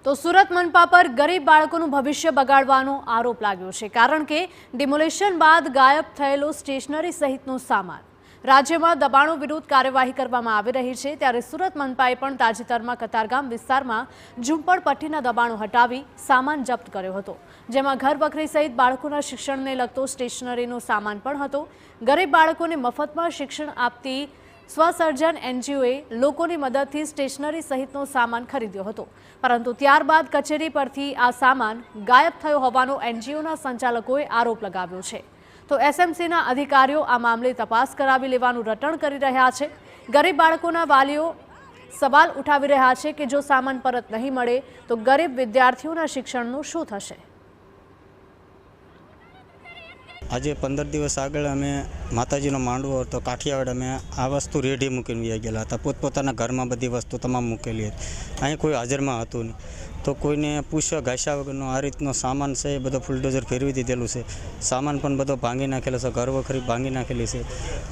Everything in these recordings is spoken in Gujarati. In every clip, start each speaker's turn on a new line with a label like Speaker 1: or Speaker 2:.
Speaker 1: તો સુરત મનપા પર ગરીબ બાળકોનું ભવિષ્ય બગાડવાનો આરોપ લાગ્યો છે, કારણ કે ડિમોલિશન બાદ ગાયબ થયેલો સ્ટેશનરી સહિતનો સામાન રાજ્યમાં દબાણો વિરુદ્ધ કાર્યવાહી કરવામાં આવી રહી છે। ત્યારે સુરત મનપાએ પણ તાજેતરમાં કતારગામ વિસ્તારમાં ઝૂંપડપટ્ટીના દબાણો હટાવી સામાન જપ્ત કર્યો હતો, જેમાં ઘર વખરી સહિત બાળકોના શિક્ષણને લગતો સ્ટેશનરીનો સામાન પણ હતો। ગરીબ બાળકોને મફતમાં શિક્ષણ આપતી સ્વસર્જન એનજીઓએ લોકોની મદદથી સ્ટેશનરી સહિતનો સામાન ખરીદ્યો હતો, પરંતુ ત્યારબાદ કચેરી પરથી આ સામાન ગાયબ થયો હોવાનો એનજીઓના સંચાલકોએ આરોપ લગાવ્યો છે। તો એસએમસીના અધિકારીઓ આ મામલે તપાસ કરાવી લેવાનું રટણ કરી રહ્યા છે। ગરીબ બાળકોના વાલીઓ સવાલ ઉઠાવી રહ્યા છે કે જો સામાન પરત નહીં મળે તો ગરીબ વિદ્યાર્થીઓના શિક્ષણનું શું થશે।
Speaker 2: આજે 15 દિવસ આગળ અમે માતાજીનો માંડવો હતો કાઠિયાવાડ, અમે આ વસ્તુ રેડી મૂકીને વહી ગયેલા હતા। પોતપોતાના ઘરમાં બધી વસ્તુ તમામ મૂકેલી હતી, અહીં કોઈ હાજરમાં હતું નહીં। તો કોઈને પૂછ્યો ઘાસ્યા વગરનો આ રીતનો સામાન છે, એ બધો ફુલડોઝર ફેરવી દીધેલું છે। સામાન પણ બધો ભાંગી નાખેલો છે, ઘર વખરી ભાંગી નાખેલી છે,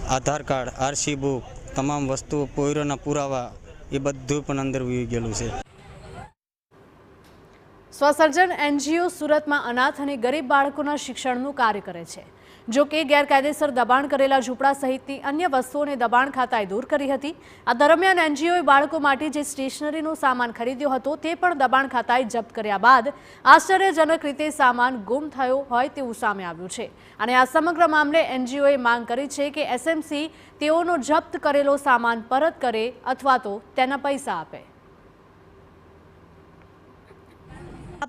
Speaker 2: આધાર કાર્ડ, આરસી બુક, તમામ વસ્તુઓ, પોયરોના પુરાવા એ બધું પણ અંદર વહી ગયેલું છે।
Speaker 1: સ્વસર્જન એનજીઓ સુરતમાં અનાથ અને ગરીબ બાળકોના શિક્ષણનું કાર્ય કરે છે। જો કે ગેરકાયદેસર દબાણ કરેલા ઝૂંપડા સહિતની અન્ય વસ્તુઓને દબાણ ખાતાએ દૂર કરી હતી। આ દરમિયાન એનજીઓએ બાળકો માટે જે સ્ટેશનરીનો સામાન ખરીદ્યો હતો તે પણ દબાણ ખાતાએ જપ્ત કર્યા બાદ આશ્ચર્યજનક રીતે સામાન ગુમ થયો હોય તેવું સામે આવ્યું છે। અને આ સમગ્ર મામલે એનજીઓએ માંગ કરી છે કે એસએમસી તેઓનો જપ્ત કરેલો સામાન પરત કરે અથવા તો તેના પૈસા આપે।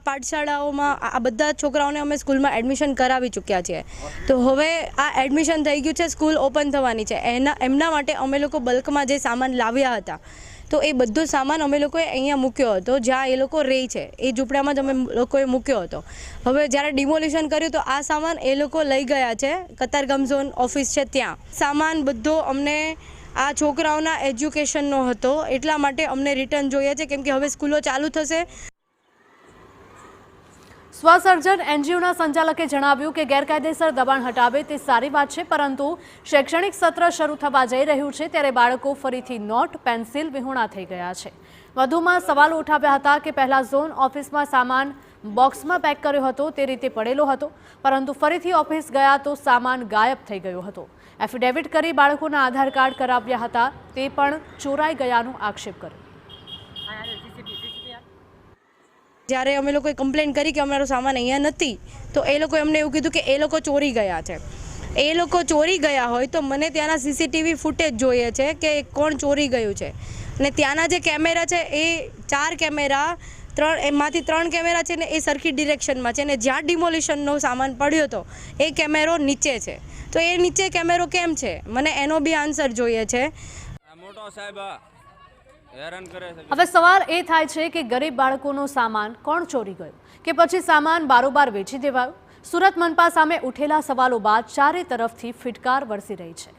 Speaker 3: પાઠશાળાઓમાં આ બધા છોકરાઓને અમે સ્કૂલમાં એડમિશન કરાવી ચૂક્યા છીએ, તો હવે આ એડમિશન થઈ ગયું છે, સ્કૂલ ઓપન થવાની છે, એમના માટે અમે લોકો બલ્કમાં જે સામાન લાવ્યા હતા તો એ બધો સામાન અમે લોકોએ અહીંયા મૂક્યો હતો, જ્યાં એ લોકો રહે છે એ ઝૂંપડામાં જ અમે લોકોએ મૂક્યો હતો। હવે જ્યારે ડિમોલિશન કર્યું તો આ સામાન એ લોકો લઈ ગયા છે, કતારગામ ઝોન ઓફિસ છે ત્યાં। સામાન બધો અમને આ છોકરાઓના એજ્યુકેશનનો હતો, એટલા માટે અમને રિટર્ન જોઈએ છે, કેમ કે હવે સ્કૂલો ચાલુ થશે।
Speaker 1: સ્વસર્જન એનજીઓના સંચાલકે જણાવ્યું કે ગેરકાયદેસર દબાણ હટાવે તે સારી વાત છે, પરંતુ શૈક્ષણિક સત્ર શરૂ થવા જઈ રહ્યું છે ત્યારે બાળકો ફરીથી નોટ પેન્સિલ વિહોણા થઈ ગયા છે। વધુમાં સવાલો ઉઠાવ્યા હતા કે પહેલા ઝોન ઓફિસમાં સામાન બોક્સમાં પેક કર્યો હતો તે રીતે પડેલો હતો, પરંતુ ફરીથી ઓફિસ ગયા તો સામાન ગાયબ થઈ ગયો હતો। એફિડેવિટ કરી બાળકોના આધાર કાર્ડ કરાવ્યા હતા તે પણ ચોરાઈ ગયાનો આક્ષેપ કર્યો।
Speaker 3: જ્યારે અમે લોકોએ કમ્પ્લેન કરી કે અમારો સામાન અહીંયા નથી, તો એ લોકોએ અમને એવું કીધું કે એ લોકો ચોરી ગયા છે। એ લોકો ચોરી ગયા હોય તો મને ત્યાંના સીસીટીવી ફૂટેજ જોઈએ છે કે કોણ ચોરી ગયું છે, અને ત્યાંના જે કેમેરા છે એ 4 કેમેરા, એમાંથી 3 કેમેરા છે ને એ સરખી ડિરેક્શનમાં છે, ને જ્યાં ડિમોલિશનનો સામાન પડ્યો હતો એ કેમેરો નીચે છે, તો એ નીચે કેમેરો કેમ છે, મને એનો બી આન્સર જોઈએ છે।
Speaker 2: મોટો સાહેબ
Speaker 1: હવે સવાલ એ થાય છે કે ગરીબ બાળકોનો સામાન કોણ ચોરી ગયો કે પછી સામાન બારોબાર વેચી દેવાયો। સુરત મનપા સામે ઉઠેલા સવાલો બાદ ચારે તરફથી ફિટકાર વરસી રહી છે।